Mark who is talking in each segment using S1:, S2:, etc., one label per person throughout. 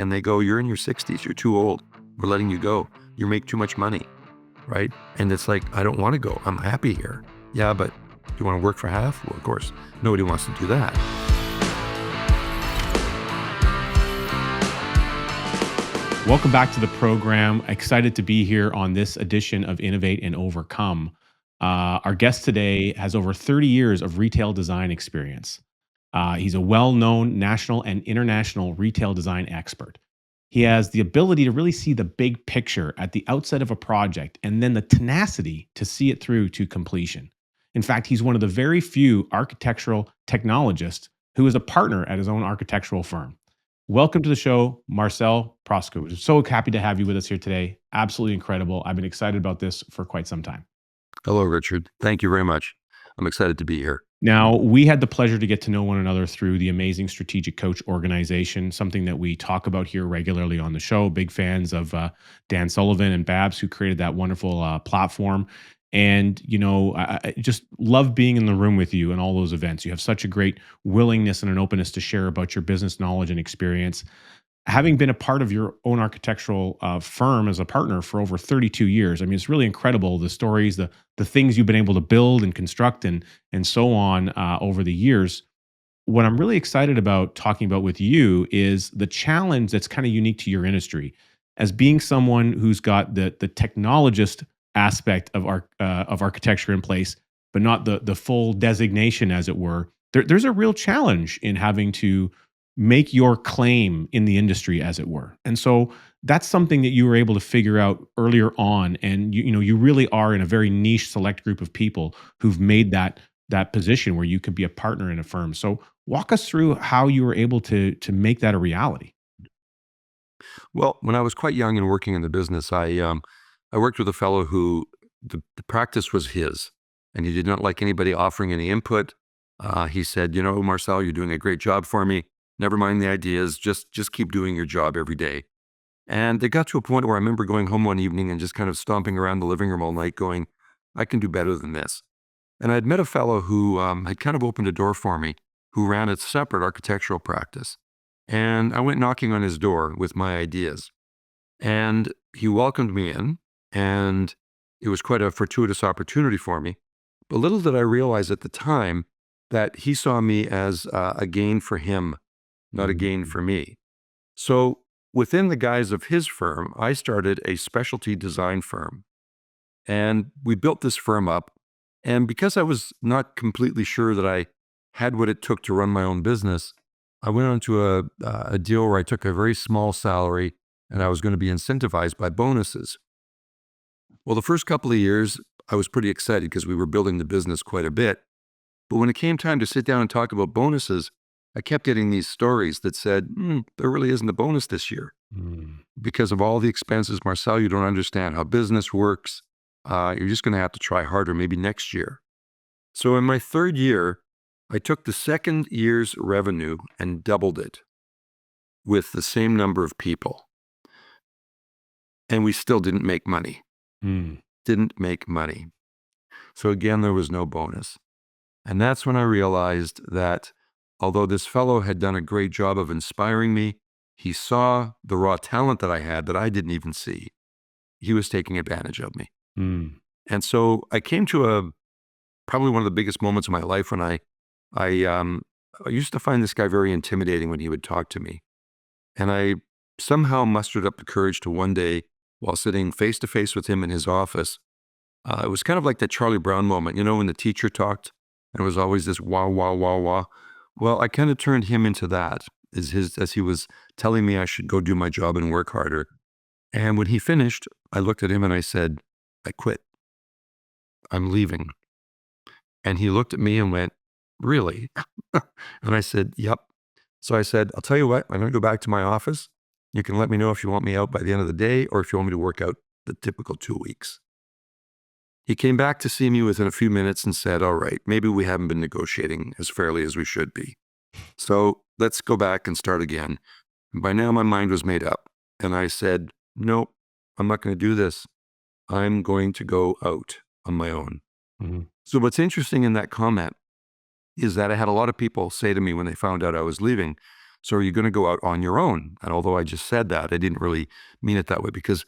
S1: and they go, "You're in your 60s, you're too old. We're letting you go. You make too much money," right? And it's like, I don't want to go. I'm happy here. Yeah, but do you want to work for half? Well, of course, nobody wants to do that.
S2: Welcome back to the program. Excited to be here on this edition of Innovate and Overcome. Our guest today has over 30 years of retail design experience. He's a well-known national and international retail design expert. He has the ability to really see the big picture at the outset of a project and then the tenacity to see it through to completion. In fact, he's one of the very few architectural technologists who is a partner at his own architectural firm. Welcome to the show, Marcel Proskow. We're so happy to have you with us here today. Absolutely incredible. I've been excited about this for quite some time.
S1: Hello, Richard. Thank you very much. I'm excited to be here.
S2: Now, we had the pleasure to get to know one another through the amazing Strategic Coach organization, something that we talk about here regularly on the show. Big fans of Dan Sullivan and Babs, who created that wonderful platform. And, I just love being in the room with you and all those events. You have such a great willingness and an openness to share about your business knowledge and experience. Having been a part of your own architectural firm as a partner for over 32 years, I mean, it's really incredible, the stories, the things you've been able to build and construct and so on over the years. What I'm really excited about talking about with you is the challenge that's kind of unique to your industry, as being someone who's got the technologist aspect of architecture in place, but not the full designation, as it were. There's a real challenge in having to make your claim in the industry, as it were. And so that's something that you were able to figure out earlier on. And you really are in a very niche select group of people who've made that position where you could be a partner in a firm. So walk us through how you were able to make that a reality.
S1: Well, when I was quite young and working in the business, I worked with a fellow who the practice was his, and he did not like anybody offering any input. He said, "Marcel, you're doing a great job for me. Never mind the ideas. Just keep doing your job every day." And it got to a point where I remember going home one evening and just kind of stomping around the living room all night going, I can do better than this. And I'd met a fellow who had kind of opened a door for me, who ran a separate architectural practice. And I went knocking on his door with my ideas. And he welcomed me in, and it was quite a fortuitous opportunity for me. But little did I realize at the time that he saw me as a gain for him, not a gain for me. So within the guise of his firm, I started a specialty design firm. And we built this firm up. And because I was not completely sure that I had what it took to run my own business, I went on to a deal where I took a very small salary and I was going to be incentivized by bonuses. Well, the first couple of years, I was pretty excited because we were building the business quite a bit. But when it came time to sit down and talk about bonuses, I kept getting these stories that said, there really isn't a bonus this year. Because of all the expenses, Marcel, you don't understand how business works. You're just going to have to try harder, maybe next year. So in my third year, I took the second year's revenue and doubled it with the same number of people. And we still didn't make money. Didn't make money. So again, there was no bonus. And that's when I realized that although this fellow had done a great job of inspiring me, he saw the raw talent that I had that I didn't even see. He was taking advantage of me. And so I came to probably one of the biggest moments of my life when I used to find this guy very intimidating when he would talk to me. And I somehow mustered up the courage to one day, while sitting face to face with him in his office, it was kind of like that Charlie Brown moment, when the teacher talked and it was always this wah, wah, wah, wah. Well, I kind of turned him into that as he was telling me I should go do my job and work harder. And when he finished, I looked at him and I said, I quit. I'm leaving. And he looked at me and went, really? And I said, yep. So I said, I'll tell you what, I'm going to go back to my office. You can let me know if you want me out by the end of the day or if you want me to work out the typical 2 weeks. He came back to see me within a few minutes and said, all right, maybe we haven't been negotiating as fairly as we should be. So let's go back and start again. And by now my mind was made up. And I said, nope, I'm not going to do this. I'm going to go out on my own. So what's interesting in that comment is that I had a lot of people say to me when they found out I was leaving, So are you going to go out on your own? And although I just said that, I didn't really mean it that way, because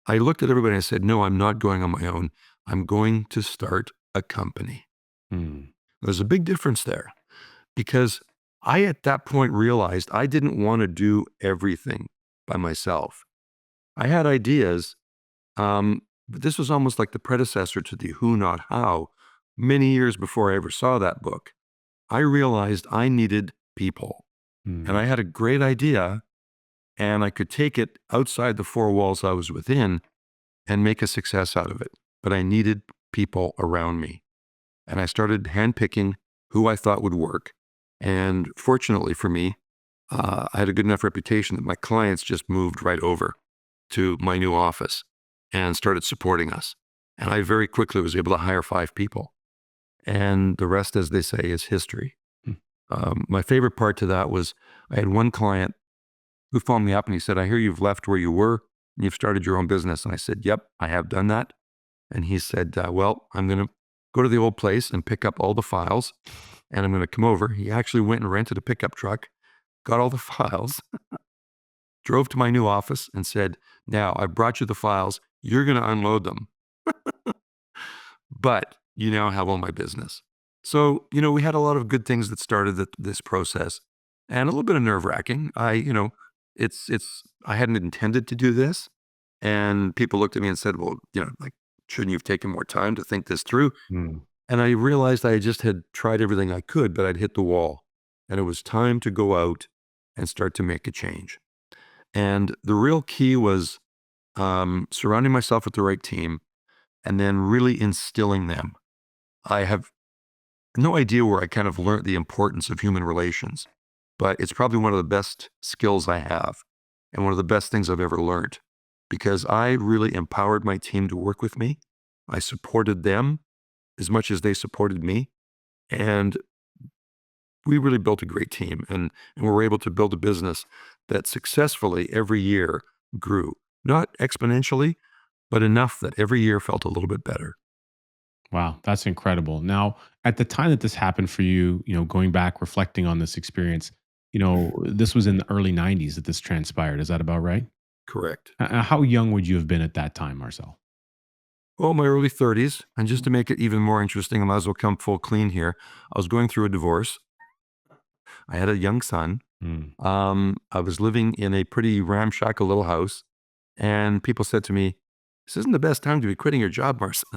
S1: I looked at everybody and I said, no, I'm not going on my own. I'm going to start a company.
S2: Mm.
S1: There's a big difference there, because I, at that point, realized I didn't want to do everything by myself. I had ideas, but this was almost like the predecessor to the Who Not How. Many years before I ever saw that book, I realized I needed people. And
S2: Mm.
S1: I had a great idea, and I could take it outside the four walls I was within and make a success out of it. But I needed people around me. And I started handpicking who I thought would work. And fortunately for me, I had a good enough reputation that my clients just moved right over to my new office and started supporting us. And I very quickly was able to hire 5 people. And the rest, as they say, is history.
S2: Mm.
S1: My favorite part to that was I had one client who phoned me up and he said, I hear you've left where you were and you've started your own business. And I said, yep, I have done that. And he said, well, I'm going to go to the old place and pick up all the files, and I'm going to come over. He actually went and rented a pickup truck, got all the files, drove to my new office and said, now I brought you the files. You're going to unload them, but you now have all my business. So, we had a lot of good things that started this process, and a little bit of nerve wracking. I hadn't intended to do this. And people looked at me and said, well, like, shouldn't you have taken more time to think this through?
S2: Mm.
S1: And I realized I just had tried everything I could, but I'd hit the wall. And it was time to go out and start to make a change. And the real key was surrounding myself with the right team and then really instilling them. I have no idea where I kind of learned the importance of human relations, but it's probably one of the best skills I have and one of the best things I've ever learned, because I really empowered my team to work with me. I supported them as much as they supported me. And we really built a great team, and we were able to build a business that successfully every year grew, not exponentially, but enough that every year felt a little bit better.
S2: Wow, that's incredible. Now, at the time that this happened for you, going back, reflecting on this experience, this was in the early 90s that this transpired. Is that about right?
S1: Correct.
S2: How young would you have been at that time, Marcel?
S1: Well, my early 30s, and just to make it even more interesting, I might as well come full clean here. I was going through a divorce. I had a young son.
S2: Mm.
S1: I was living in a pretty ramshackle little house, and people said to me, "This isn't the best time to be quitting your job, Marcel."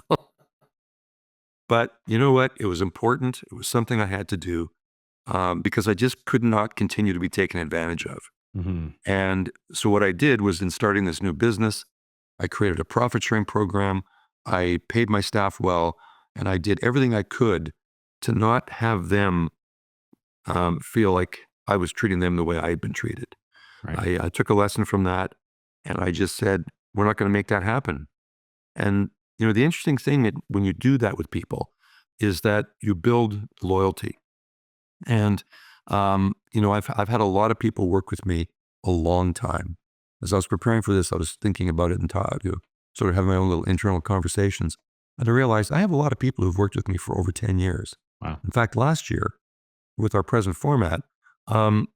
S1: But you know what? It was important. It was something I had to do, because I just could not continue to be taken advantage of.
S2: Mhm.
S1: And so what I did was, in starting this new business, I created a profit sharing program. I paid my staff well, and I did everything I could to not have them feel like I was treating them the way I had been treated.
S2: Right.
S1: I took a lesson from that, and I just said, we're not going to make that happen. And the interesting thing that when you do that with people is that you build loyalty. And I've had a lot of people work with me a long time. As I was preparing for this, I was thinking about it and sort of having my own little internal conversations. And I realized I have a lot of people who've worked with me for over 10 years.
S2: Wow.
S1: In fact, last year, with our present format,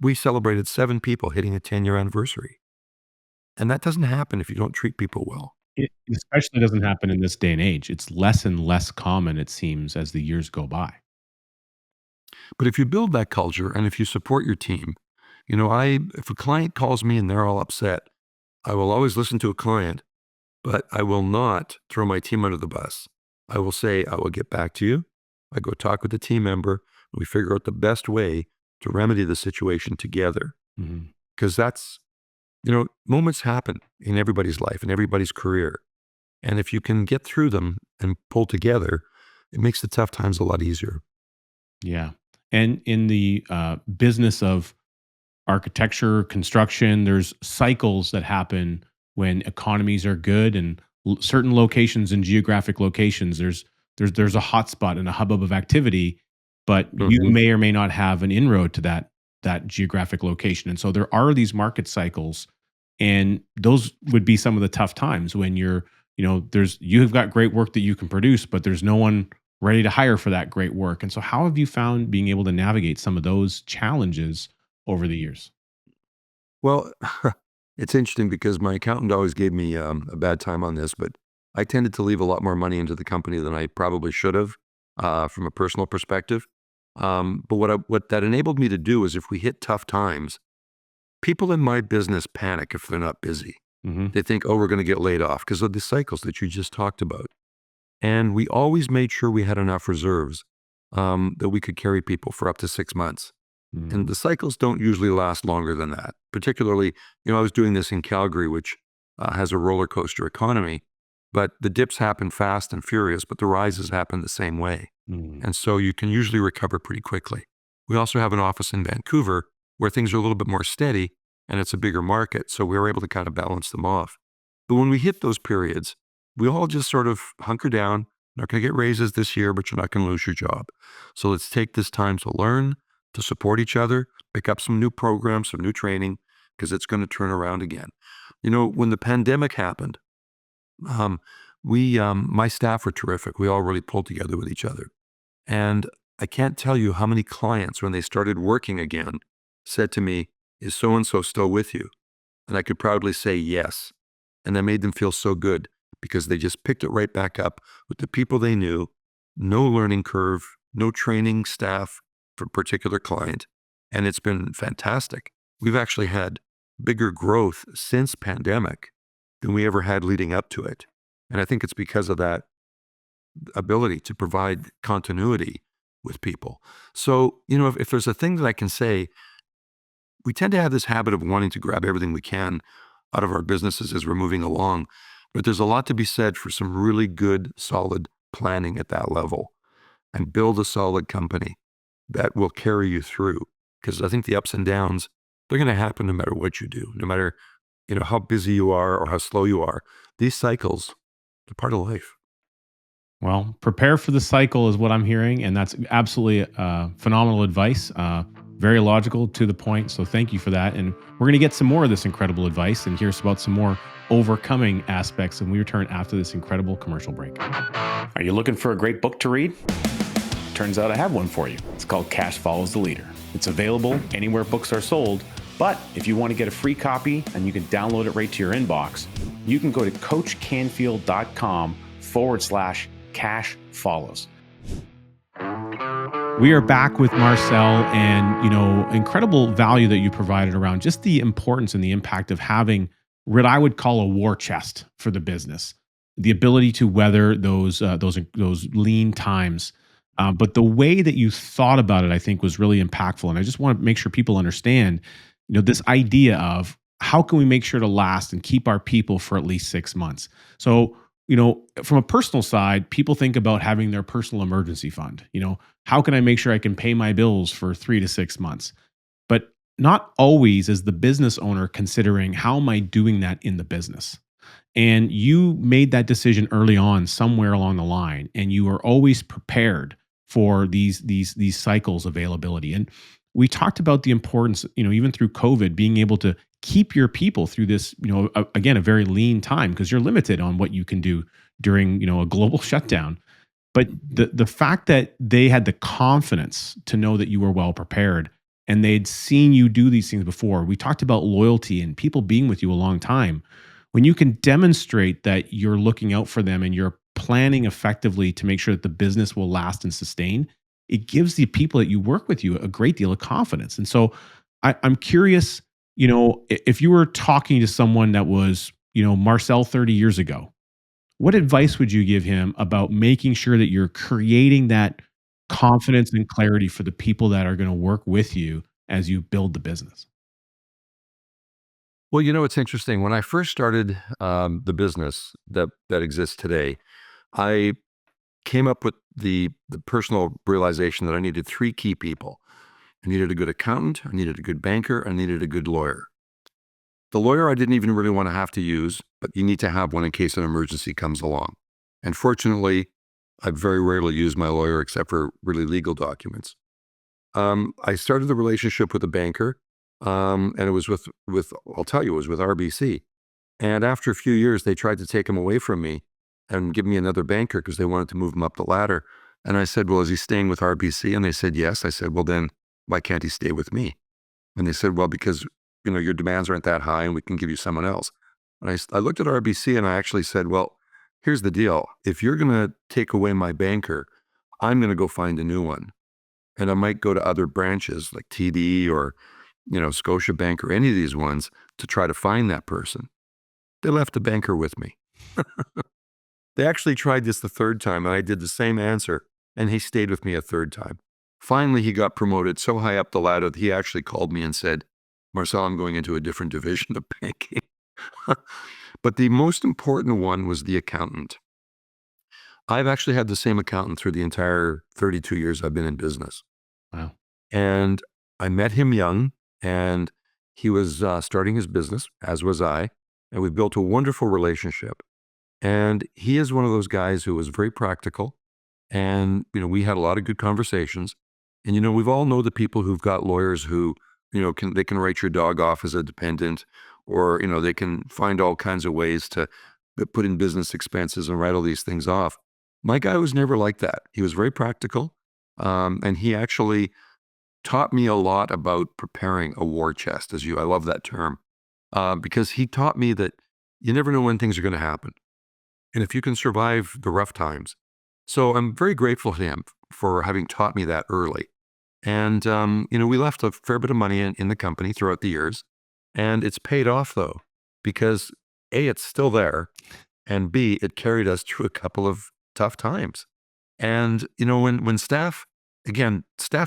S1: we celebrated 7 people hitting a 10-year anniversary. And that doesn't happen if you don't treat people well.
S2: It especially doesn't happen in this day and age. It's less and less common, it seems, as the years go by.
S1: But if you build that culture and if you support your team, if a client calls me and they're all upset, I will always listen to a client, but I will not throw my team under the bus. I will say, I will get back to you. I go talk with the team member. We figure out the best way to remedy the situation together.
S2: Mhm.
S1: Because moments happen in everybody's life, in everybody's career. And if you can get through them and pull together, it makes the tough times a lot easier.
S2: Yeah. And in the business of architecture, construction, there's cycles that happen when economies are good and certain locations and geographic locations. There's a hotspot and a hubbub of activity, but you
S1: Mhm.
S2: may or may not have an inroad to that geographic location. And so there are these market cycles, and those would be some of the tough times when you have got great work that you can produce, but there's no one ready to hire for that great work. And so how have you found being able to navigate some of those challenges over the years?
S1: Well, it's interesting because my accountant always gave me a bad time on this, but I tended to leave a lot more money into the company than I probably should have from a personal perspective. But what that enabled me to do is if we hit tough times, people in my business panic if they're not busy.
S2: Hmm.
S1: They think, oh, we're going to get laid off because of the cycles that you just talked about. And we always made sure we had enough reserves that we could carry people for up to 6 months. And
S2: Hmm.
S1: the cycles don't usually last longer than that. Particularly, I was doing this in Calgary, which has a roller coaster economy, but the dips happen fast and furious, but the rises happen the same way.
S2: Hmm.
S1: And so you can usually recover pretty quickly. We also have an office in Vancouver where things are a little bit more steady and it's a bigger market. So we were able to kind of balance them off. But when we hit those periods, we all just sort of hunker down. Not going to get raises this year, but you're not going to lose your job. So let's take this time to learn, to support each other, pick up some new programs, some new training, because it's going to turn around again. When the pandemic happened, um, my staff were terrific. We all really pulled together with each other. And I can't tell you how many clients, when they started working again, said to me, is so and so still with you? And I could proudly say yes. And that made them feel so good because they just picked it right back up with the people they knew, no learning curve, no training staff for a particular client. And it's been fantastic. We've actually had bigger growth since pandemic than we ever had leading up to it. And I think it's because of that ability to provide continuity with people. So, if there's a thing that I can say, we tend to have this habit of wanting to grab everything we can out of our businesses as we're moving along. But there's a lot to be said for some really good, solid planning at that level and build a solid company that will carry you through. Because I think the ups and downs, they're going to happen no matter what you do, no matter, how busy you are or how slow you are. These cycles, they're part of life.
S2: Well, prepare for the cycle is what I'm hearing, and that's absolutely phenomenal advice. Very logical, to the point. So thank you for that. And we're going to get some more of this incredible advice and hear about some more overcoming aspects. And we return after this incredible commercial break. Are you looking for a great book to read? Turns out I have one for you. It's called Cash Follows the Leader. It's available anywhere books are sold. But if you want to get a free copy and you can download it right to your inbox, you can go to coachcanfield.com/cash follows. We are back with Marcel, and incredible value that you provided around just the importance and the impact of having what I would call a war chest for the business, the ability to weather those lean times. But the way that you thought about it, I think, was really impactful. And I just want to make sure people understand, this idea of how can we make sure to last and keep our people for at least 6 months. So from a personal side, people think about having their personal emergency fund. How can I make sure I can pay my bills for 3 to 6 months? But not always is the business owner considering how am I doing that in the business. And you made that decision early on, somewhere along the line, and you are always prepared for these cycles availability. And we talked about the importance, even through COVID, being able to keep your people through this, again, a very lean time, because you're limited on what you can do during, a global shutdown. But the fact that they had the confidence to know that you were well prepared and they'd seen you do these things before. We talked about loyalty and people being with you a long time. When you can demonstrate that you're looking out for them and you're planning effectively to make sure that the business will last and sustain, it gives the people that you work with you a great deal of confidence. And so I'm curious, if you were talking to someone that was, Marcel 30 years ago, what advice would you give him about making sure that you're creating that confidence and clarity for the people that are going to work with you as you build the business?
S1: Well, it's interesting. When I first started the business that exists today, I came up with the personal realization that I needed three key people. I needed a good accountant, I needed a good banker, I needed a good lawyer. The lawyer I didn't even really want to have to use, but you need to have one in case an emergency comes along. And fortunately, I very rarely use my lawyer except for really legal documents. I started the relationship with a banker, and it was with I'll tell you, it was with RBC. And after a few years, they tried to take him away from me and give me another banker because they wanted to move him up the ladder. And I said, well, is he staying with RBC? And they said, yes. I said, well, then why can't he stay with me? And they said, well, because, your demands aren't that high and we can give you someone else. And I looked at RBC and I actually said, well, here's the deal. If you're going to take away my banker, I'm going to go find a new one. And I might go to other branches like TD or, Scotiabank or any of these ones to try to find that person. They left the banker with me. They actually tried this the third time, and I did the same answer, and he stayed with me a third time. Finally, he got promoted so high up the ladder that he actually called me and said, Marcel, I'm going into a different division of banking. But the most important one was the accountant. I've actually had the same accountant through the entire 32 years I've been in business.
S2: Wow.
S1: And I met him young, and he was starting his business, as was I, and we built a wonderful relationship. And he is one of those guys who was very practical. And, we had a lot of good conversations. And, we've all know the people who've got lawyers who, they can write your dog off as a dependent, or, they can find all kinds of ways to put in business expenses and write all these things off. My guy was never like that. He was very practical. And he actually taught me a lot about preparing a war chest, I love that term, because he taught me that you never know when things are going to happen. And if you can survive the rough times. So I'm very grateful to him for having taught me that early. And, we left a fair bit of money in the company throughout the years. And it's paid off, though, because A, it's still there. And B, it carried us through a couple of tough times. And, when staff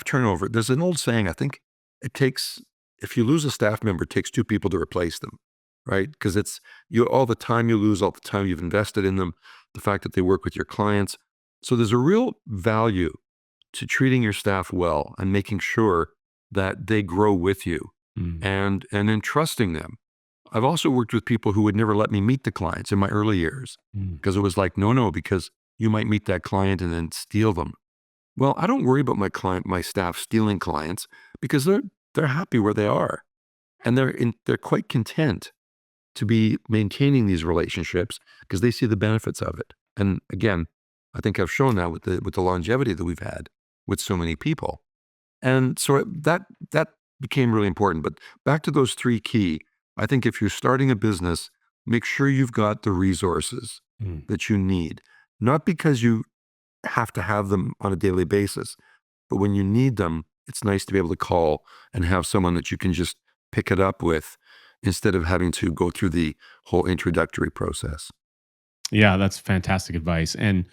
S1: turnover, there's an old saying, I think if you lose a staff member, it takes two people to replace them, right? Because it's all the time you lose, all the time you've invested in them, the fact that they work with your clients. So there's a real value to treating your staff well and making sure that they grow with you
S2: Mm.
S1: and entrusting them. I've also worked with people who would never let me meet the clients in my early years
S2: Mm.
S1: because it was like, no, because you might meet that client and then steal them. Well, I don't worry about my staff stealing clients because they're happy where they are, and they're quite content to be maintaining these relationships because they see the benefits of it. And again, I think I've shown that with the longevity that we've had with so many people. And so that became really important. But back to those three key, I think if you're starting a business, make sure you've got the resources
S2: Mm.
S1: that you need, not because you have to have them on a daily basis, but when you need them, it's nice to be able to call and have someone that you can just pick it up with instead of having to go through the whole introductory process.
S2: Yeah, that's fantastic advice. And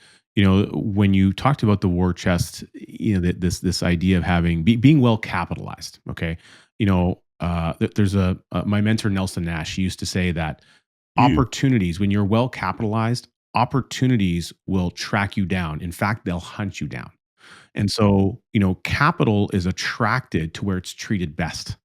S2: when you talked about the war chest, this idea of being well capitalized. Okay, there's my mentor Nelson Nash. He used to say that opportunities, when you're well capitalized, opportunities will track you down. In fact, they'll hunt you down. And so, capital is attracted to where it's treated best.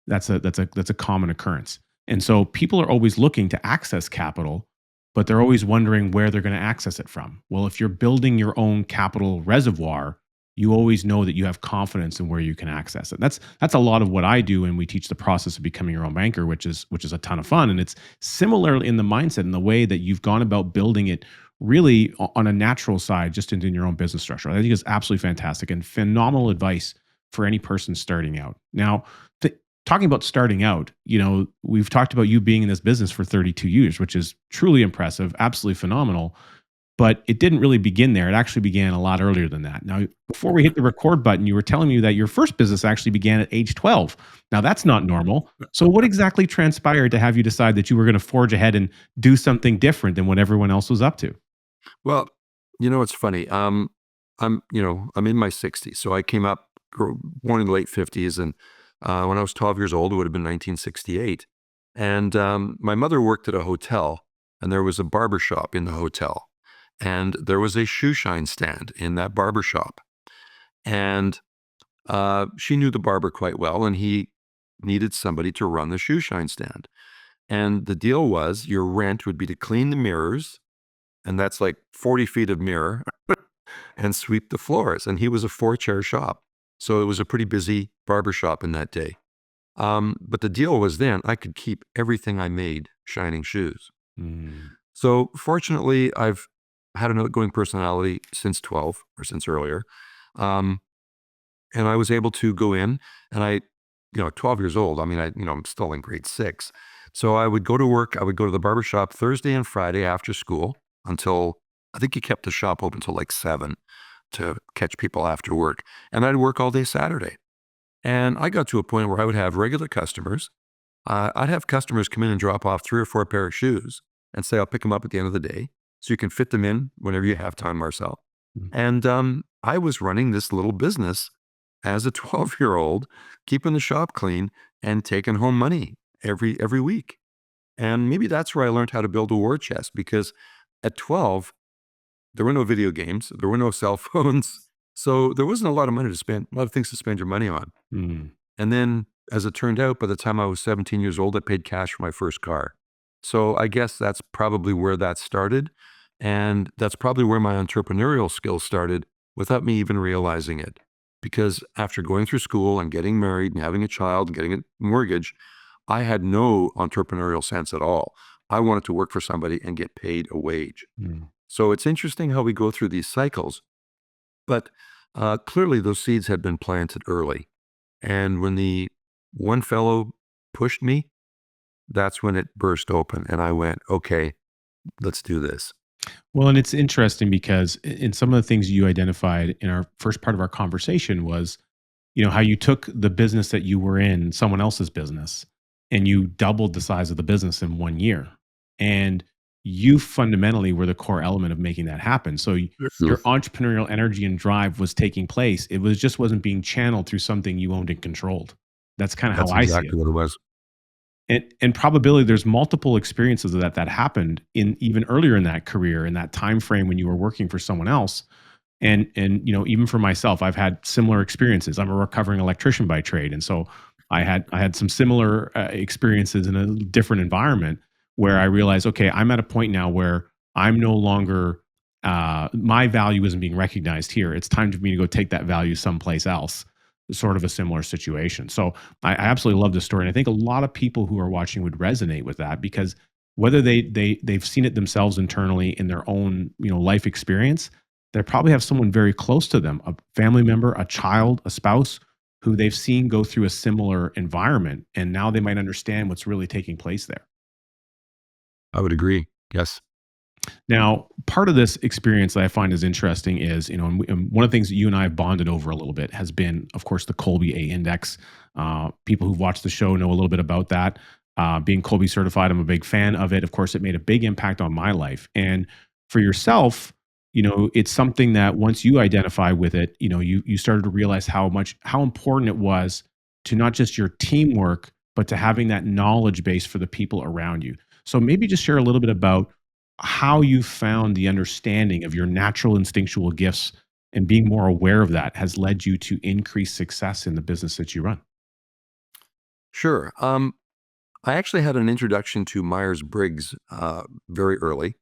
S2: That's a common occurrence. And so people are always looking to access capital, but they're always wondering where they're going to access it from. Well, if you're building your own capital reservoir, you always know that you have confidence in where you can access it. That's a lot of what I do, and we teach the process of becoming your own banker, which is a ton of fun. And it's similar in the mindset and the way that you've gone about building it really on a natural side, just in your own business structure. I think it's absolutely fantastic and phenomenal advice for any person starting out. Now, talking about starting out, we've talked about you being in this business for 32 years, which is truly impressive, absolutely phenomenal. But it didn't really begin there. It actually began a lot earlier than that. Now, before we hit the record button, you were telling me that your first business actually began at age 12. Now, that's not normal. So, what exactly transpired to have you decide that you were going to forge ahead and do something different than what everyone else was up to?
S1: Well, it's funny. I'm in my 60s, so I came up, born in the late 50s, and when I was 12 years old, it would have been 1968. And my mother worked at a hotel, and there was a barber shop in the hotel, and there was a shoeshine stand in that barber shop. And she knew the barber quite well, and he needed somebody to run the shoeshine stand. And the deal was your rent would be to clean the mirrors, and that's like 40 feet of mirror, and sweep the floors. And he was a four-chair shop. So it was a pretty busy barber shop in that day. But the deal was then I could keep everything I made shining shoes.
S2: Mm.
S1: So fortunately, I've had an outgoing personality since 12 or since earlier. Um, and I was able to go in and at 12 years old, I mean, I'm still in grade 6. So I would go to work. I would go to the barber shop Thursday and Friday after school until, I think he kept the shop open till like 7 to catch people after work. And I'd work all day Saturday. And I got to a point where I would have regular customers. I'd have customers come in and drop off 3 or 4 pair of shoes and say, I'll pick them up at the end of the day. So you can fit them in whenever you have time, Marcel.
S2: Mm.
S1: And I was running this little business as a 12-year-old, keeping the shop clean and taking home money every week. And maybe that's where I learned how to build a war chest, because at 12, there were no video games, there were no cell phones. So there wasn't a lot of money to spend, a lot of things to spend your money on.
S2: Mm.
S1: And then, as it turned out, by the time I was 17 years old, I paid cash for my first car. So I guess that's probably where that started. And that's probably where my entrepreneurial skills started without me even realizing it. Because after going through school and getting married and having a child and getting a mortgage, I had no entrepreneurial sense at all. I wanted to work for somebody and get paid a wage.
S2: Mm.
S1: So it's interesting how we go through these cycles. But clearly, those seeds had been planted early. And when the one fellow pushed me, that's when it burst open. And I went, okay, let's do this.
S2: Well, and it's interesting because in some of the things you identified in our first part of our conversation was, how you took the business that you were in, someone else's business, and you doubled the size of the business in 1 year. And you fundamentally were the core element of making that happen. So your
S1: Yes.
S2: entrepreneurial energy and drive was taking place. It was just wasn't being channeled through something you owned and controlled. That's kind of how
S1: That's
S2: I see it.
S1: exactly what it was.
S2: And probability, there's multiple experiences of that happened in even earlier in that career, in that time frame when you were working for someone else. And even for myself, I've had similar experiences. I'm a recovering electrician by trade, and so I had some similar experiences in a different environment where I realized, okay, I'm at a point now where I'm no longer my value isn't being recognized here. It's time for me to go take that value someplace else. Sort of a similar situation. So I absolutely love this story, and I think a lot of people who are watching would resonate with that because whether they've seen it themselves internally in their own life experience, they probably have someone very close to them, a family member, a child, a spouse, who they've seen go through a similar environment, and now they might understand what's really taking place there.
S1: I would agree. Yes.
S2: Now, part of this experience that I find is interesting is, and one of the things that you and I have bonded over a little bit has been, of course, the Colby A index. People who've watched the show know a little bit about that. Being Colby certified, I'm a big fan of it. Of course, it made a big impact on my life. And for yourself, it's something that once you identify with it, you started to realize how important it was to not just your teamwork, but to having that knowledge base for the people around you. So maybe just share a little bit about how you found the understanding of your natural instinctual gifts and being more aware of that has led you to increase success in the business that you run.
S1: Sure. I actually had an introduction to Myers Briggs very early,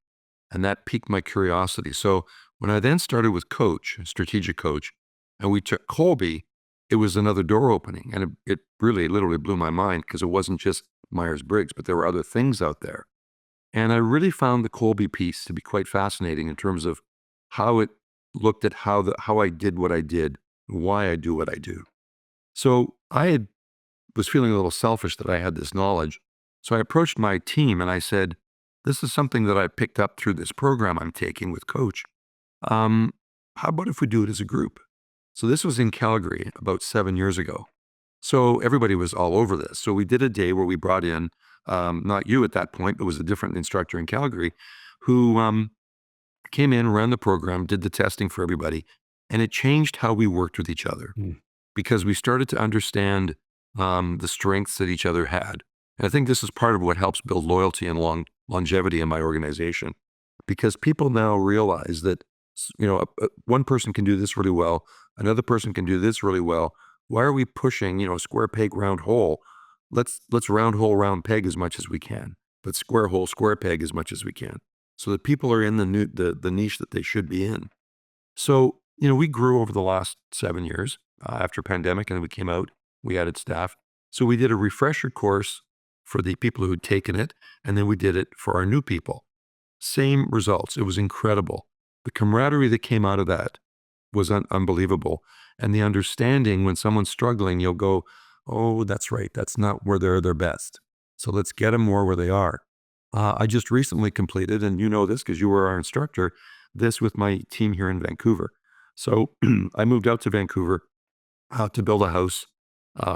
S1: and that piqued my curiosity. So when I then started with Coach, strategic coach, and we took Colby, it was another door opening. And it really literally blew my mind because it wasn't just Myers Briggs, but there were other things out there. And I really found the Colby piece to be quite fascinating in terms of how it looked at how I did what I did, why I do what I do. So was feeling a little selfish that I had this knowledge. So I approached my team and I said, "This is something that I picked up through this program I'm taking with Coach. Um, how about if we do it as a group?" So this was in Calgary about 7 years ago. So everybody was all over this. So we did a day where we brought in, not you at that point, but was a different instructor in Calgary who came in, ran the program, did the testing for everybody, and it changed how we worked with each other
S2: Mm.
S1: because we started to understand the strengths that each other had. And I think this is part of what helps build loyalty and longevity in my organization because people now realize that one person can do this really well, another person can do this really well. Why are we pushing square peg round hole? Let's round hole round peg as much as we can, but square hole square peg as much as we can, so that people are in the niche that they should be in. So, we grew over the last 7 years after pandemic, and we came out, we added staff. So we did a refresher course for the people who'd taken it, and then we did it for our new people. Same results. It was incredible. The camaraderie that came out of that was unbelievable. And the understanding when someone's struggling, you'll go, Oh, that's right. That's not where they're their best. So let's get them more where they are. I just recently completed, and you know this because you were our instructor, this with my team here in Vancouver. So I moved out to Vancouver to build a house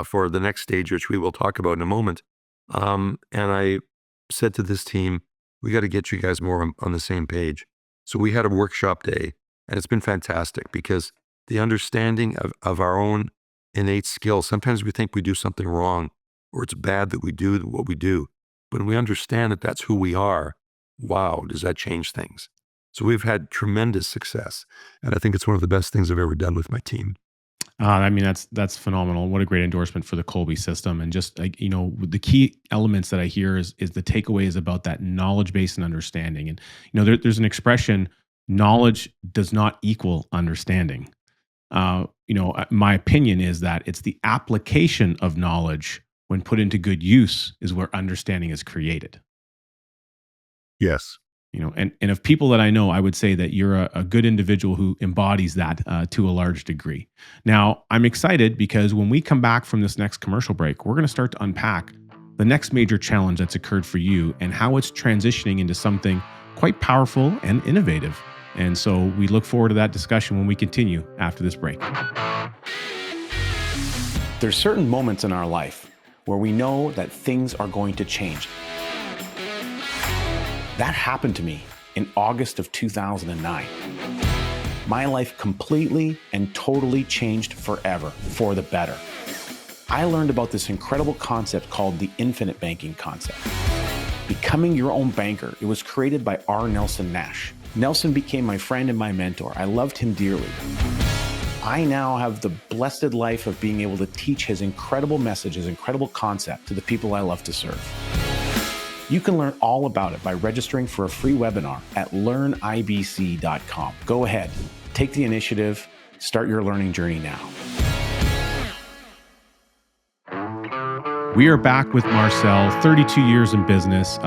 S1: for the next stage, which we will talk about in a moment. And I said to this team, we got to get you guys more on the same page. So we had a workshop day, and it's been fantastic because the understanding of our own innate skills, sometimes we think we do something wrong or it's bad that we do what we do. But when we understand that that's who we are, wow, does that change things? So we've had tremendous success. And I think it's one of the best things I've ever done with my team.
S2: I mean, that's phenomenal. What a great endorsement for the Colby system. And just like, the key elements that I hear is the takeaway is about that knowledge base and understanding. And, there's an expression, knowledge does not equal understanding. My opinion is that it's the application of knowledge when put into good use is where understanding is created.
S1: Yes.
S2: And of people that I know, I would say that you're a good individual who embodies that to a large degree. Now, I'm excited because when we come back from this next commercial break, we're going to start to unpack the next major challenge that's occurred for you and how it's transitioning into something quite powerful and innovative. And so we look forward to that discussion when we continue after this break. There's certain moments in our life where we know that things are going to change. That happened to me in August of 2009. My life completely and totally changed forever, for the better. I learned about this incredible concept called the infinite banking concept. Becoming your own banker, it was created by R. Nelson Nash. Nelson became my friend and my mentor. I loved him dearly. I now have the blessed life of being able to teach his incredible message, his incredible concept to the people I love to serve. You can learn all about it by registering for a free webinar at learnibc.com. Go ahead, take the initiative, start your learning journey now. We are back with Marcel, 32 years in business,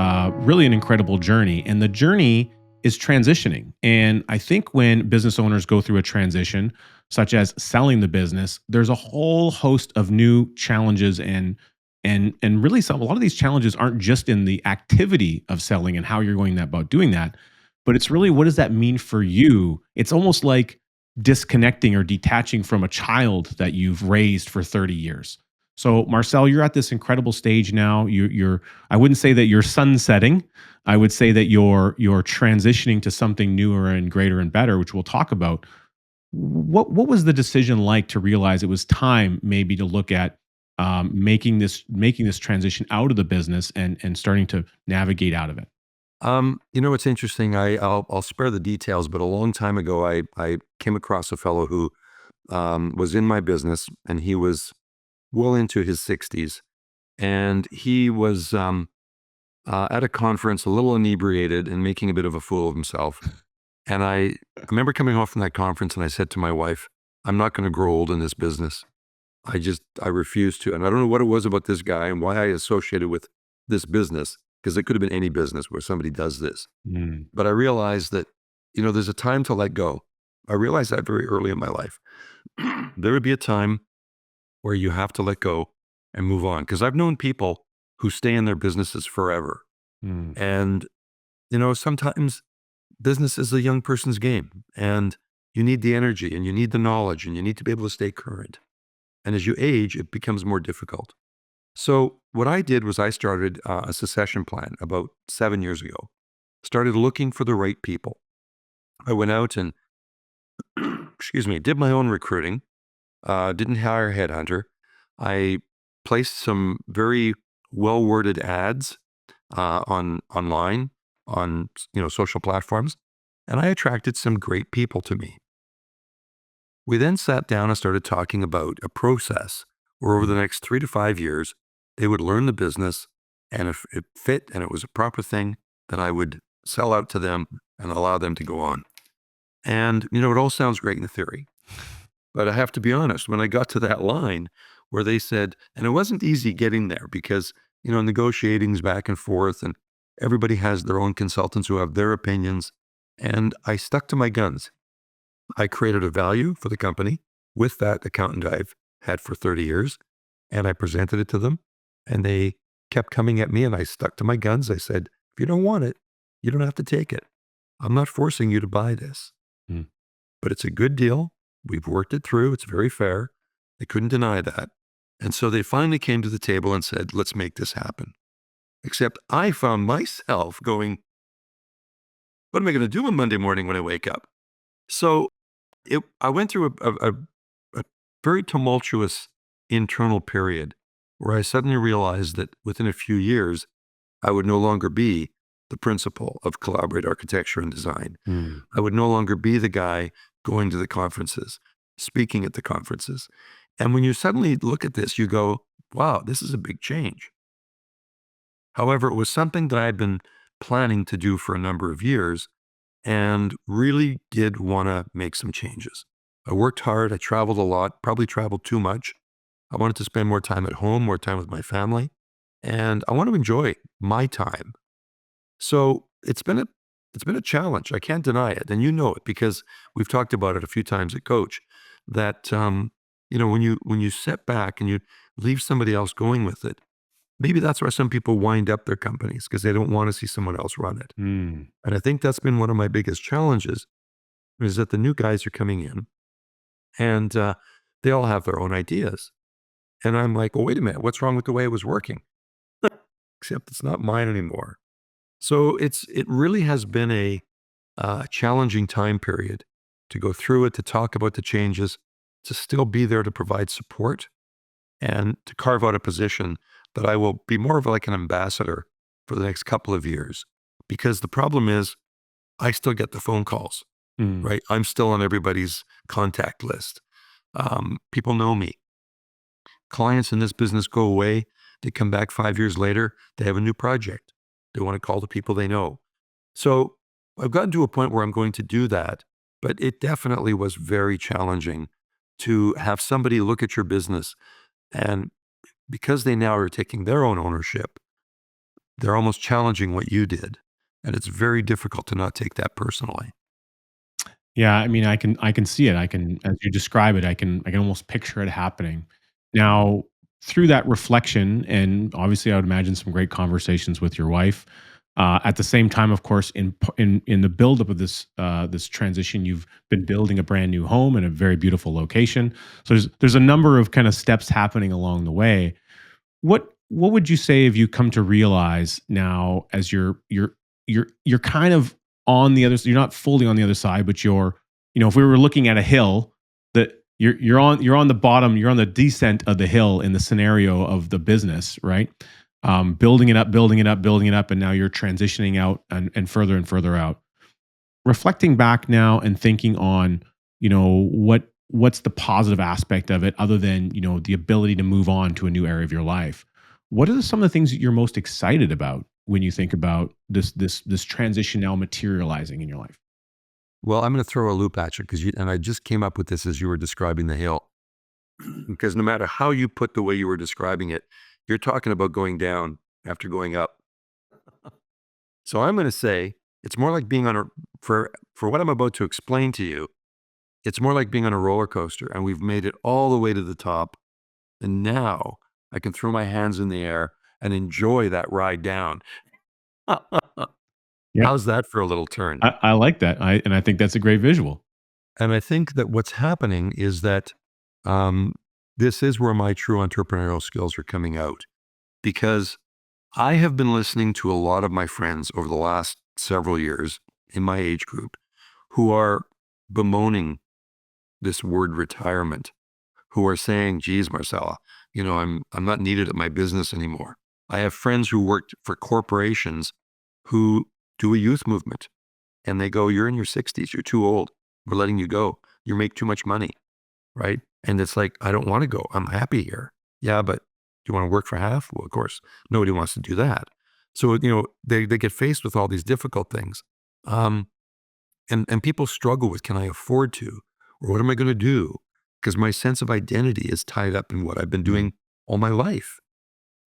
S2: really an incredible journey. And the journey is transitioning. And I think when business owners go through a transition, such as selling the business, there's a whole host of new challenges and really a lot of these challenges aren't just in the activity of selling and how you're going about doing that, but it's really what does that mean for you? It's almost like disconnecting or detaching from a child that you've raised for 30 years. So Marcel, you're at this incredible stage now. You're I wouldn't say that you're sunsetting. I would say that you're transitioning to something newer and greater and better, which we'll talk about. What was the decision like to realize it was time maybe to look at making this transition out of the business and starting to navigate out of it?
S1: It's interesting. I'll spare the details, but a long time ago, I came across a fellow who was in my business, and he was well into his 60s, and he was at a conference, a little inebriated and making a bit of a fool of himself. And I remember coming home from that conference, and I said to my wife, "I'm not going to grow old in this business. I refuse to." And I don't know what it was about this guy and why I associated with this business, because it could have been any business where somebody does this.
S2: Mm.
S1: But I realized that, there's a time to let go. I realized that very early in my life. There would be a time where you have to let go and move on. Because I've known people who stay in their businesses forever.
S2: Mm.
S1: And, sometimes business is a young person's game, and you need the energy and you need the knowledge and you need to be able to stay current. And as you age, it becomes more difficult. So what I did was I started a succession plan about 7 years ago, started looking for the right people. I went out and, excuse me, did my own recruiting, didn't hire a headhunter. I placed some very well-worded ads online on social platforms, and I attracted some great people to me. We then sat down and started talking about a process where over the next 3 to 5 years, they would learn the business, and if it fit and it was a proper thing, then I would sell out to them and allow them to go on. And, it all sounds great in theory, but I have to be honest, when I got to that line where they said, and it wasn't easy getting there because, negotiating's back and forth, and everybody has their own consultants who have their opinions. And I stuck to my guns. I created a value for the company with that accountant I've had for 30 years. And I presented it to them, and they kept coming at me, and I stuck to my guns. I said, if you don't want it, you don't have to take it. I'm not forcing you to buy this,
S2: Mm.
S1: but it's a good deal. We've worked it through. It's very fair. They couldn't deny that. And so they finally came to the table and said, let's make this happen. Except I found myself going, what am I going to do on Monday morning when I wake up? So I went through a very tumultuous internal period where I suddenly realized that within a few years, I would no longer be the principal of collaborate architecture and design.
S2: Mm.
S1: I would no longer be the guy going to the conferences, speaking at the conferences. And when you suddenly look at this, you go, wow, this is a big change. However, it was something that I had been planning to do for a number of years and really did want to make some changes. I worked hard. I traveled a lot, probably traveled too much. I wanted to spend more time at home, more time with my family, and I want to enjoy my time. So it's been a challenge. I can't deny it, and you know it because we've talked about it a few times at Coach. That when you step back and you leave somebody else going with it, maybe that's why some people wind up their companies because they don't want to see someone else run it.
S2: Mm.
S1: And I think that's been one of my biggest challenges is that the new guys are coming in and they all have their own ideas. And I'm like, well, wait a minute, what's wrong with the way it was working? Except it's not mine anymore. So it really has been a challenging time period to go through it, to talk about the changes, to still be there to provide support and to carve out a position that I will be more of like an ambassador for the next couple of years. Because the problem is I still get the phone calls,
S2: Mm.
S1: right? I'm still on everybody's contact list. People know me. Clients in this business go away. They come back 5 years later. They have a new project. They want to call the people they know. So I've gotten to a point where I'm going to do that, but it definitely was very challenging to have somebody look at your business and because they now are taking their own ownership, they're almost challenging what you did. And it's very difficult to not take that personally.
S2: Yeah, I mean, I can see it. I can, as you describe it, I can almost picture it happening. Now, through that reflection, and obviously, I would imagine some great conversations with your wife. At the same time, of course, in the buildup of this transition, you've been building a brand new home in a very beautiful location. So there's a number of kind of steps happening along the way. What would you say have you come to realize now as you're kind of on the other you're not fully on the other side, but if we were looking at a hill that you're on the bottom, you're on the descent of the hill in the scenario of the business, right? Building it up, building it up, building it up, and now you're transitioning out and further out. Reflecting back now and thinking on, what's the positive aspect of it other than, the ability to move on to a new area of your life. What are some of the things that you're most excited about when you think about this transition now materializing in your life?
S1: Well, I'm going to throw a loop at you and I just came up with this as you were describing the hill. Because no matter how you put the way you were describing it, you're talking about going down after going up. So I'm going to say it's more like being on for what I'm about to explain to you, it's more like being on a roller coaster and we've made it all the way to the top. And now I can throw my hands in the air and enjoy that ride down.
S2: Yeah,
S1: How's that for a little turn?
S2: I like that. I think that's a great visual.
S1: And I think that what's happening is that um, this is where my true entrepreneurial skills are coming out because I have been listening to a lot of my friends over the last several years in my age group who are bemoaning this word retirement, who are saying, geez, Marcella, I'm not needed at my business anymore. I have friends who worked for corporations who do a youth movement and they go, you're in your 60s, you're too old. We're letting you go. You make too much money, right? And it's like, I don't want to go. I'm happy here. Yeah, but do you want to work for half? Well, of course, nobody wants to do that. So, they get faced with all these difficult things. Um, and people struggle with, can I afford to? Or what am I going to do? Because my sense of identity is tied up in what I've been
S2: Mm.
S1: doing all my life.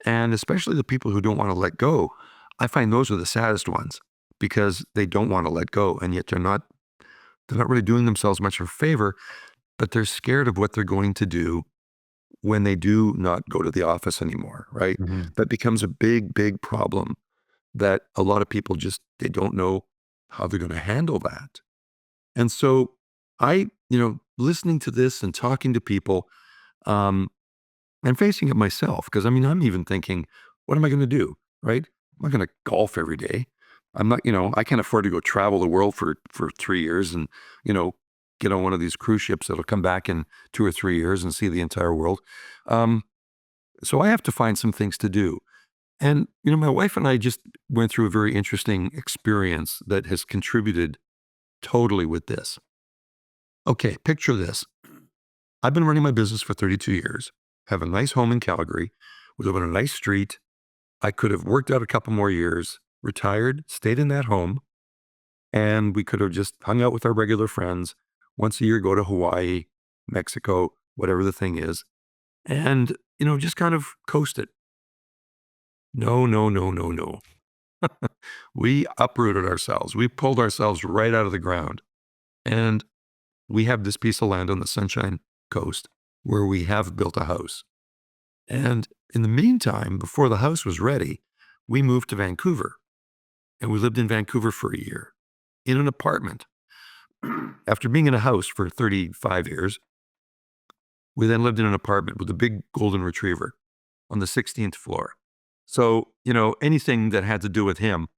S1: And especially the people who don't want to let go, I find those are the saddest ones because they don't want to let go. And yet they're not really doing themselves much of a favor, but they're scared of what they're going to do when they do not go to the office anymore, right?
S2: Mhm.
S1: That becomes a big, big problem that a lot of people just, they don't know how they're going to handle that. And so listening to this and talking to people, um, and facing it myself, because I mean, I'm even thinking, what am I going to do? Right? I'm not going to golf every day. I'm not, I can't afford to go travel the world for 3 years and, you know, get on one of these cruise ships that'll come back in 2 or 3 years and see the entire world. Um, so I have to find some things to do. And, my wife and I just went through a very interesting experience that has contributed totally with this. Okay, picture this. I've been running my business for 32 years, have a nice home in Calgary, we live on a nice street. I could have worked out a couple more years, retired, stayed in that home, and we could have just hung out with our regular friends once a year, go to Hawaii, Mexico, whatever the thing is, and, just kind of coasted. No, no, no, no, no. We uprooted ourselves. We pulled ourselves right out of the ground. And we have this piece of land on the Sunshine Coast where we have built a house. And in the meantime, before the house was ready, we moved to Vancouver and we lived in Vancouver for a year in an apartment. After being in a house for 35 years, we then lived in an apartment with a big golden retriever on the 16th floor. So, anything that had to do with him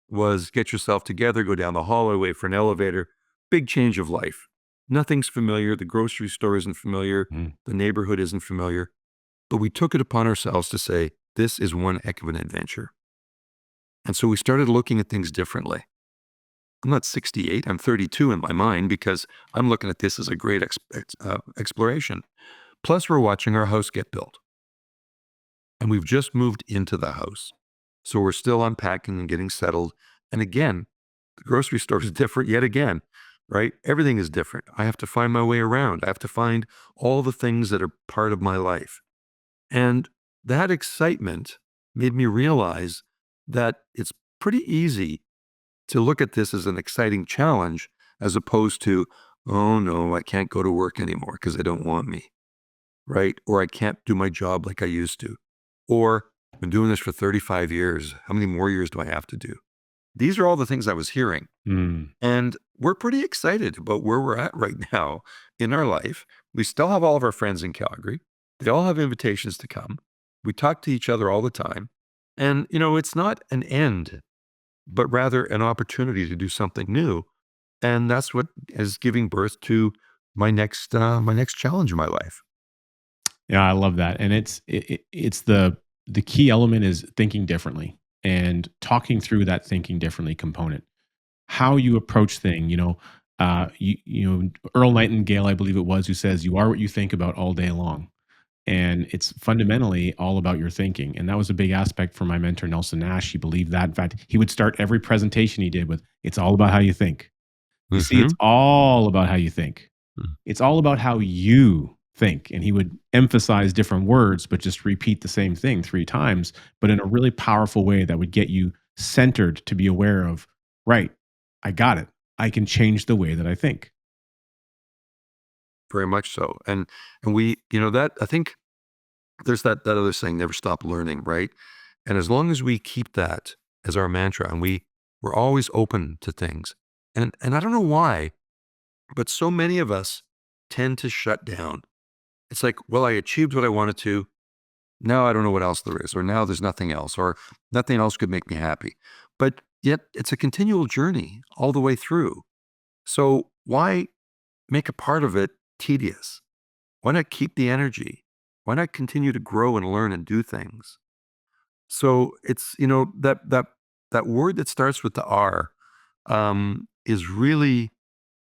S1: was get yourself together, go down the hallway, wait for an elevator, big change of life. Nothing's familiar. The grocery store isn't familiar.
S2: Mhm.
S1: The neighborhood isn't familiar. But we took it upon ourselves to say, this is one heck of an adventure. And so we started looking at things differently. I'm not 68, I'm 32 in my mind because I'm looking at this as a great exploration. Plus, we're watching our house get built. And we've just moved into the house. So we're still unpacking and getting settled. And again, the grocery store is different yet again, right? Everything is different. I have to find my way around. I have to find all the things that are part of my life. And that excitement made me realize that it's pretty easy to look at this as an exciting challenge as opposed to, oh no, I can't go to work anymore because they don't want me, right? Or I can't do my job like I used to. Or I've been doing this for 35 years. How many more years do I have to do? These are all the things I was hearing.
S2: Mm.
S1: And we're pretty excited about where we're at right now in our life. We still have all of our friends in Calgary. They all have invitations to come. We talk to each other all the time. And, it's not an end, but rather an opportunity to do something new. And that's what is giving birth to my next challenge in my life.
S2: Yeah, I love that, and it's the key element is thinking differently and talking through that thinking differently component. How you approach thing, Earl Nightingale, I believe it was, who says, "You are what you think about all day long." And it's fundamentally all about your thinking. And that was a big aspect for my mentor, Nelson Nash. He believed that. In fact, he would start every presentation he did with, "It's all about how you think." You see, it's
S1: Hmm.
S2: all about how you think. It's all about how you think. And he would emphasize different words, but just repeat the same thing 3 times, but in a really powerful way that would get you centered to be aware of, right, I got it. I can change the way that I think.
S1: Very much so. And we, that I think there's that other saying, never stop learning, right? And as long as we keep that as our mantra and we're always open to things. And I don't know why, but so many of us tend to shut down. It's like, well, I achieved what I wanted to. Now I don't know what else there is, or now there's nothing else, or nothing else could make me happy. But yet it's a continual journey all the way through. So why make a part of it tedious? Why not keep the energy? Why not continue to grow and learn and do things? So it's, that word that starts with the R, is really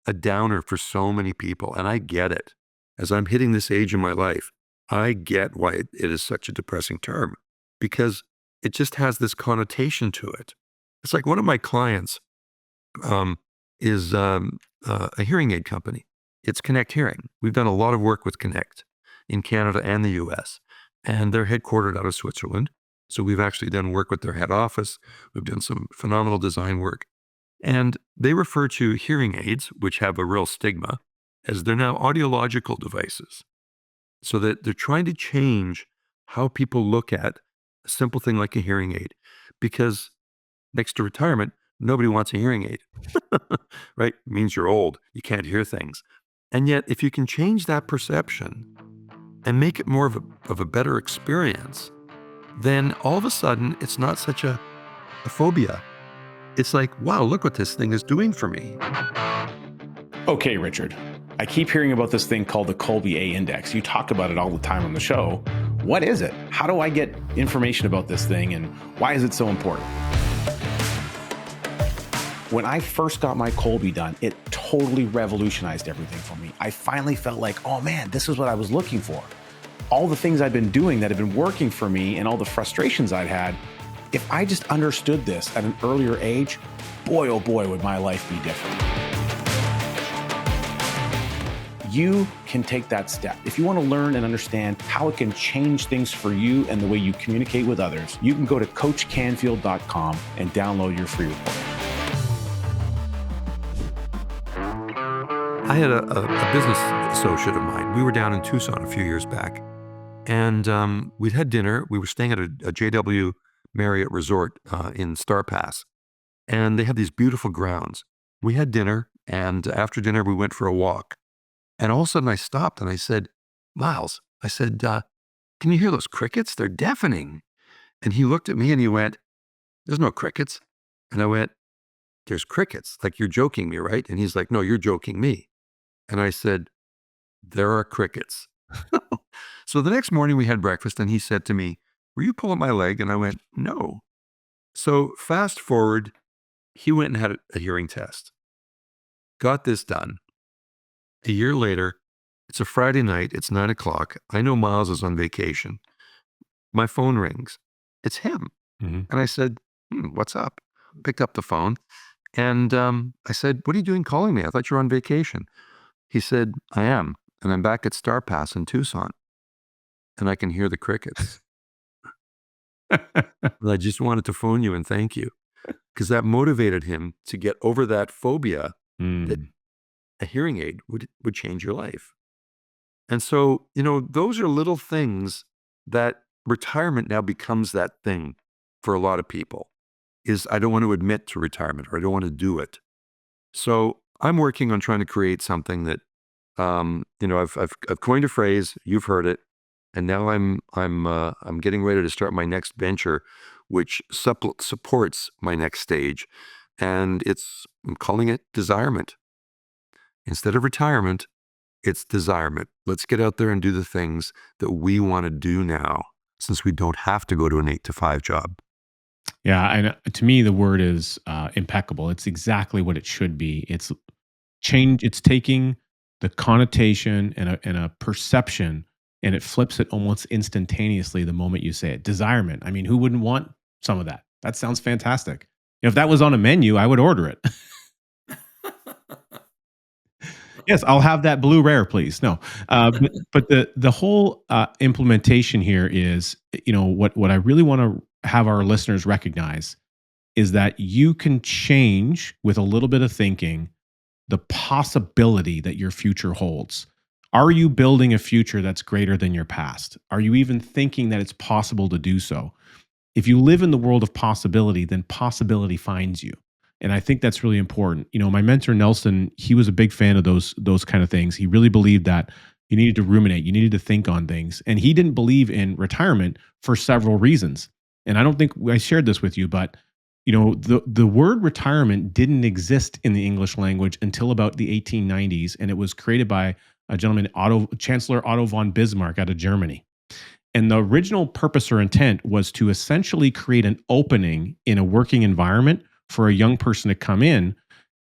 S1: a downer for so many people. And I get it. As I'm hitting this age in my life, I get why it is such a depressing term because it just has this connotation to it. It's like one of my clients, um, is a hearing aid company. It's Connect Hearing. We've done a lot of work with Connect in Canada and the US, and they're headquartered out of Switzerland. So we've actually done work with their head office. We've done some phenomenal design work. And they refer to hearing aids, which have a real stigma, as they're now audiological devices. so that they're trying to change how people look at a simple thing like a hearing aid. Because next to retirement, nobody wants a hearing aid, right? It means you're old, you can't hear things. And yet, if you can change that perception and make it more of a better experience, then all of a sudden it's not such a phobia. It's like, wow, look what this thing is doing for me.
S2: Okay, Richard. I keep hearing about this thing called the Colby A index. You talk about it all the time on the show. What is it? How do I get information about this thing, and why is it so important? When I first got my Colby done, it totally revolutionized everything for me. I finally felt like, oh man, this is what I was looking for. All the things I've been doing that have been working for me and all the frustrations I'd had, if I just understood this at an earlier age, boy, oh boy, would my life be different. You can take that step. If you want to learn and understand how it can change things for you and the way you communicate with others, you can go to coachcanfield.com and download your free report.
S1: I had a business associate of mine. We were down in Tucson a few years back, and we'd had dinner. We were staying at a JW Marriott resort in Star Pass, and they have these beautiful grounds. We had dinner, and after dinner, we went for a walk. And all of a sudden I stopped and I said, Miles, I said, can you hear those crickets? They're deafening. And he looked at me and he went, there's no crickets. And I went, there's crickets. Like, you're joking me, right? And he's like, no, you're joking me. And I said, there are crickets. So the next morning we had breakfast and he said to me, were you pulling my leg? And I went, no. So fast forward, he went and had a hearing test, got this done. A year later, it's a Friday night, it's 9 o'clock. I know Miles is on vacation. My phone rings. It's him.
S2: Mhm.
S1: And I said, what's up? Picked up the phone. And I said, what are you doing calling me? I thought you were on vacation. He said, I am. And I'm back at Star Pass in Tucson. And I can hear the crickets. And I just wanted to phone you and thank you. Because that motivated him to get over that phobia that
S2: Mm.
S1: a hearing aid would change your life. And so, those are little things that retirement now becomes that thing for a lot of people, is I don't want to admit to retirement, or I don't want to do it. So I'm working on trying to create something that, I've coined a phrase, you've heard it. And now I'm getting ready to start my next venture, which supports my next stage. And I'm calling it Desirement. Instead of retirement, it's Desirement. Let's get out there and do the things that we want to do now, since we don't have to go to an 8 to 5 job.
S2: Yeah, and to me, the word is impeccable. It's exactly what it should be. It's change. It's taking the connotation and a perception, and it flips it almost instantaneously the moment you say it. Desirement. I mean, who wouldn't want some of that? That sounds fantastic. If that was on a menu, I would order it. Yes, I'll have that blue rare, please. No, but the whole implementation here is, what I really want to have our listeners recognize is that you can change with a little bit of thinking the possibility that your future holds. Are you building a future that's greater than your past? Are you even thinking that it's possible to do so? If you live in the world of possibility, then possibility finds you. And I think that's really important. My mentor Nelson, he was a big fan of those kind of things. He really believed that you needed to ruminate, you needed to think on things. And he didn't believe in retirement for several reasons. And I don't think I shared this with you, but the word retirement didn't exist in the English language until about the 1890s, and it was created by a gentleman, Chancellor Otto von Bismarck, out of Germany. And the original purpose or intent was to essentially create an opening in a working environment for a young person to come in.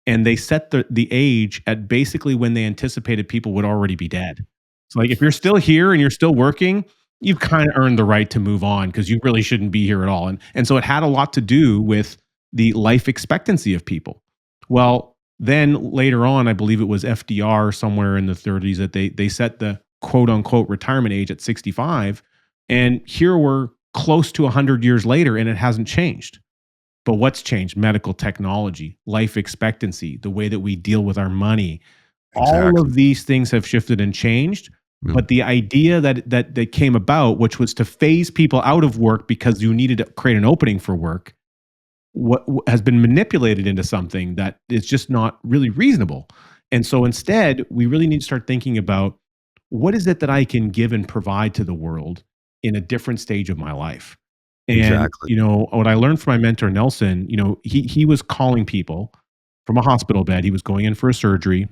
S2: And they set the age at basically when they anticipated people would already be dead. So, like, if you're still here and you're still working, you've kind of earned the right to move on because you really shouldn't be here at all. And so it had a lot to do with the life expectancy of people. Well, then later on, I believe it was FDR somewhere in the 30s that they set the quote unquote retirement age at 65. And here we're close to 100 years later and it hasn't changed. But what's changed? Medical technology, life expectancy, the way that we deal with our money. All
S1: Exactly.
S2: of these things have shifted and changed.
S1: Mm.
S2: But the idea that came about, which was to phase people out of work because you needed to create an opening for work, what has been manipulated into something that is just not really reasonable. And so instead, we really need to start thinking about what is it that I can give and provide to the world in a different stage of my life. And
S1: Exactly.
S2: what I learned from my mentor Nelson, he was calling people from a hospital bed. He was going in for a surgery.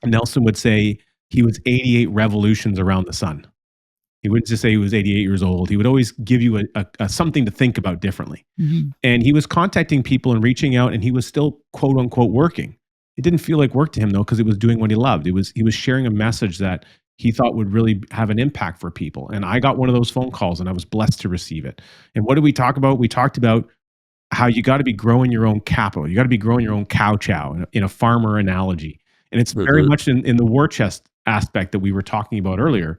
S2: Nelson would say he was 88 revolutions around the sun. He wouldn't just say he was 88 years old. He would always give you a something to think about differently.
S1: Mhm.
S2: And he was contacting people and reaching out, and he was still quote unquote working. It didn't feel like work to him though, because it was doing what he loved. He was sharing a message that he thought would really have an impact for people. And I got one of those phone calls and I was blessed to receive it. And what did we talk about? We talked about how you got to be growing your own capital. You got to be growing your own cow chow in a farmer analogy. And it's very
S1: Mhm.
S2: much in the war chest aspect that we were talking about earlier.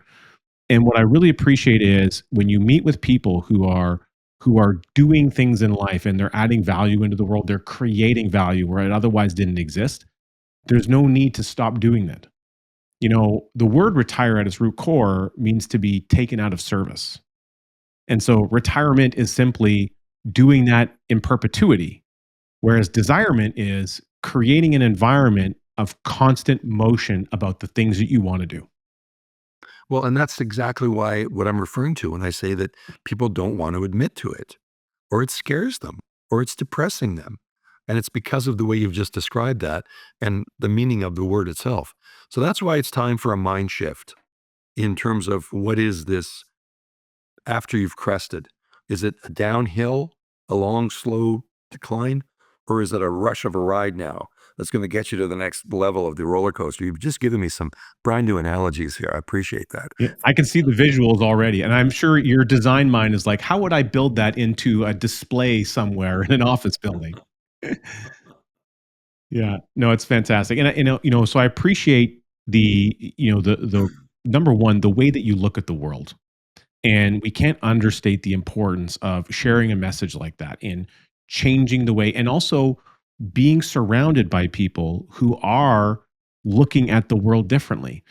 S2: And what I really appreciate is when you meet with people who are doing things in life and they're adding value into the world, they're creating value where it otherwise didn't exist. There's no need to stop doing that. The word retire at its root core means to be taken out of service. And so retirement is simply doing that in perpetuity, whereas desirement is creating an environment of constant motion about the things that you want to do.
S1: Well, and that's exactly why what I'm referring to when I say that people don't want to admit to it, or it scares them, or it's depressing them. And it's because of the way you've just described that and the meaning of the word itself. So that's why it's time for a mind shift in terms of what is this after you've crested? Is it a downhill, a long, slow decline, or is it a rush of a ride now that's going to get you to the next level of the roller coaster? You've just given me some brand new analogies here. I appreciate that.
S2: Yeah, I can see the visuals already, and I'm sure your design mind is like, "How would I build that into a display somewhere in an office building?" Yeah, no, it's fantastic, and so I appreciate the number one, the way that you look at the world, and we can't understate the importance of sharing a message like that and changing the way, and also being surrounded by people who are looking at the world differently.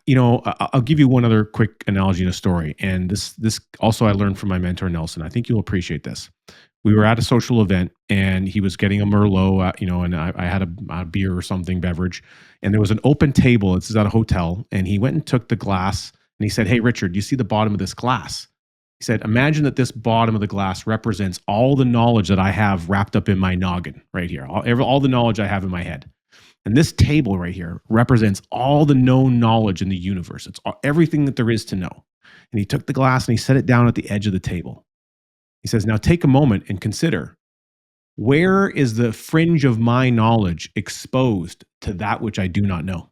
S2: I'll give you one other quick analogy and a story. And this also I learned from my mentor Nelson. I think you'll appreciate this. We were at a social event, and he was getting a Merlot, and I had a beer or something beverage, and there was an open table. This is at a hotel, and he went and took the glass, and he said, "Hey, Richard, do you see the bottom of this glass?" He said, "Imagine that this bottom of the glass represents all the knowledge that I have wrapped up in my noggin right here, all the knowledge I have in my head. And this table right here represents all the known knowledge in the universe. It's everything that there is to know." And he took the glass and he set it down at the edge of the table. He says, "Now take a moment and consider, where is the fringe of my knowledge exposed to that which I do not know?"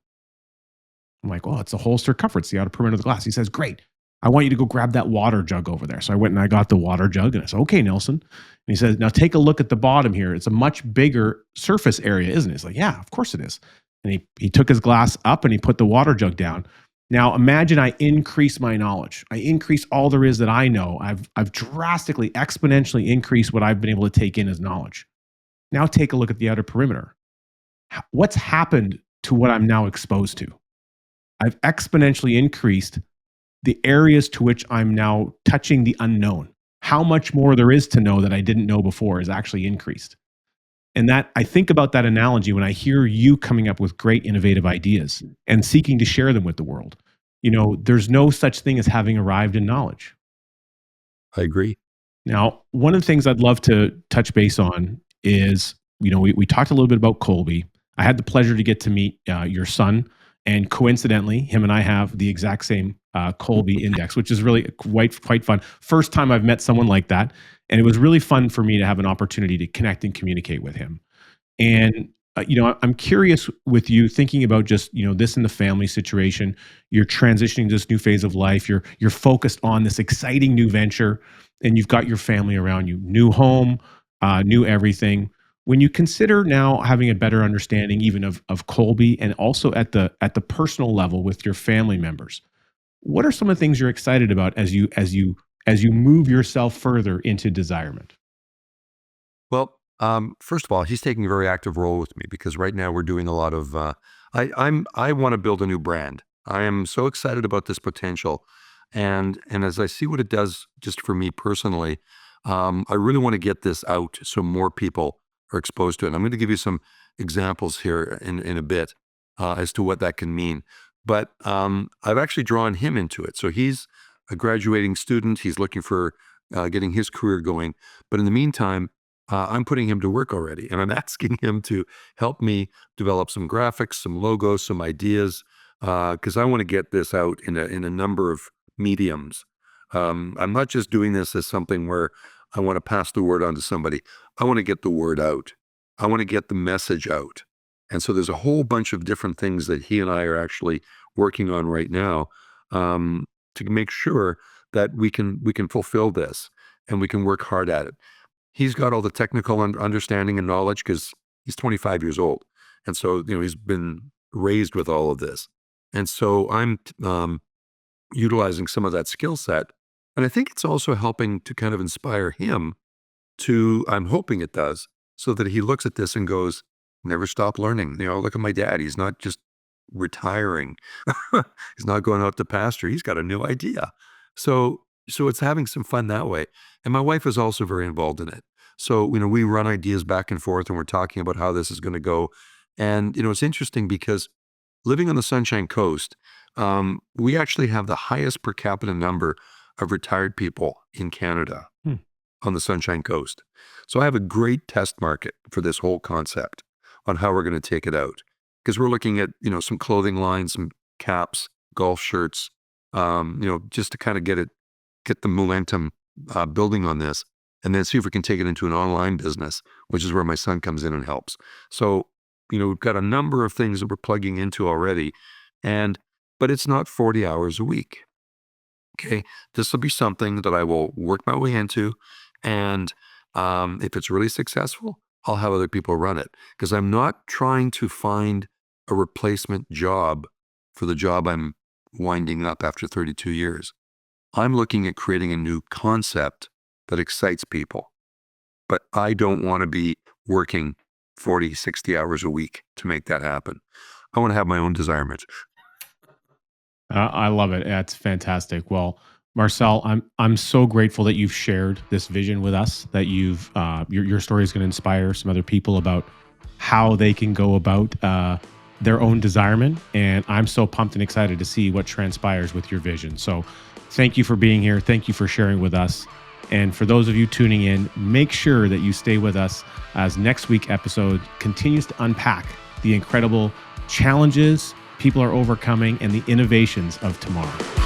S2: I'm like, "Well, it's the whole circumference, the outer perimeter of the glass." He says, "Great. I want you to go grab that water jug over there." So I went and I got the water jug and I said, "Okay, Nelson." And he says, "Now take a look at the bottom here. It's a much bigger surface area, isn't it?" It's like, "Yeah, of course it is." And he took his glass up and he put the water jug down. Now imagine I increase my knowledge. I increase all there is that I know. I've drastically, exponentially increased what I've been able to take in as knowledge. Now take a look at the outer perimeter. What's happened to what I'm now exposed to? I've exponentially increased the areas to which I'm now touching the unknown. How much more there is to know that I didn't know before is actually increased. And that I think about that analogy when I hear you coming up with great innovative ideas and seeking to share them with the world. There's no such thing as having arrived in knowledge.
S1: I agree.
S2: Now, one of the things I'd love to touch base on is, we talked a little bit about Colby. I had the pleasure to get to meet your son, and coincidentally, him and I have the exact same Colby index, which is really quite fun. First time I've met someone like that, and it was really fun for me to have an opportunity to connect and communicate with him. And I'm curious with you thinking about just this in the family situation. You're transitioning to this new phase of life. You're focused on this exciting new venture, and you've got your family around you, new home, new everything. When you consider now having a better understanding even of Colby, and also at the personal level with your family members, what are some of the things you're excited about as you move yourself further into desirement?
S1: Well, first of all, he's taking a very active role with me because right now we're doing a lot of. I want to build a new brand. I am so excited about this potential. And as I see what it does just for me personally, I really want to get this out so more people are exposed to it. And I'm going to give you some examples here in a bit as to what that can mean. But I've actually drawn him into it. So he's a graduating student. He's looking for getting his career going. But in the meantime, I'm putting him to work already, and I'm asking him to help me develop some graphics, some logos, some ideas, because I want to get this out in a number of mediums. I'm not just doing this as something where I want to pass the word on to somebody. I want to get the word out. I want to get the message out. And so there's a whole bunch of different things that he and I are actually working on right now to make sure that we can fulfill this and we can work hard at it. He's got all the technical understanding and knowledge because he's 25 years old. And so, he's been raised with all of this. And so I'm utilizing some of that skill set. And I think it's also helping to kind of inspire him to, I'm hoping it does, so that he looks at this and goes, never stop learning. Look at my dad. He's not just retiring. He's not going out to pasture. He's got a new idea. So it's having some fun that way. And my wife is also very involved in it. So, we run ideas back and forth and we're talking about how this is going to go. And, it's interesting because living on the Sunshine Coast, we actually have the highest per capita number of retired people in Canada
S2: Hmm.
S1: on the Sunshine Coast. So I have a great test market for this whole concept on how we're going to take it out. Because we're looking at, some clothing lines, some caps, golf shirts, just to kind of get the momentum building on this, and then see if we can take it into an online business, which is where my son comes in and helps. So, we've got a number of things that we're plugging into already, but it's not 40 hours a week. Okay. This will be something that I will work my way into. And if it's really successful, I'll have other people run it because I'm not trying to find a replacement job for the job I'm winding up after 32 years. I'm looking at creating a new concept that excites people, but I don't want to be working 40, 60 hours a week to make that happen. I want to have my own Desirement.
S2: I love it. That's fantastic. Well, Marcel, I'm so grateful that you've shared this vision with us. That your story is going to inspire some other people about how they can go about their own Desirement. And I'm so pumped and excited to see what transpires with your vision. So, thank you for being here. Thank you for sharing with us. And for those of you tuning in, make sure that you stay with us as next week's episode continues to unpack the incredible challenges people are overcoming and the innovations of tomorrow.